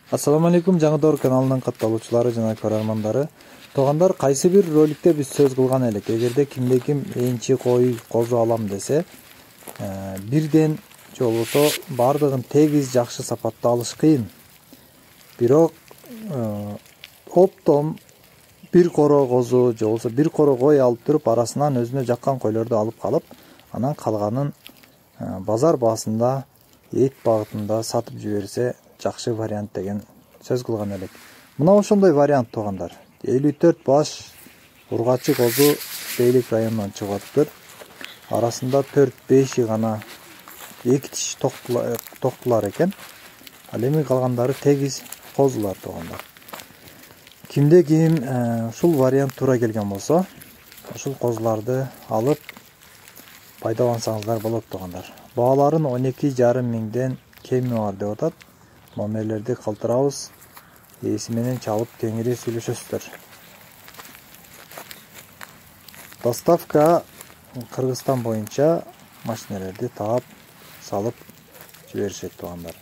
Ассаламу алейкум, Жаңы каналынын катталуучулары жана көрөрмандары. Туугандар, кайсы бир роликте биз сөз кылган элек, эгерде кимде ким энчи кой, козу алам десе, бирден же болбосо бардыгын тегиз жакшы сапатта алыш кыйын. Бирок оптом бир коро козу же болбосо бир коро кой алып туруп, арасынан өзүнө жаккан койлорду алып калып, анан калганын базар баасында эт багытында сатып жиберсе жакшы вариант деген сөз кылган элек. Мына ошондой вариант туугандар. 54 баш ургачы козу Бейлик районунан чыгып атыптыр. Арасында 4-5 гана эки тиш токтулар экен. Ал эми калгандары тегиз козулар туугандар. Кимде ким ушул вариант туура келген болсо, ушул козуларды алып пайдалансаңыздар болот туугандар. Бааларын 12,5 миңден кеми бар деп атат. Номерлерди калтырабыз. Ээси менен чалып кеңири сүйлөшөсүздөр. Доставка Кыргызстан боюнча машиналерди таап салып жиберишет туугандар.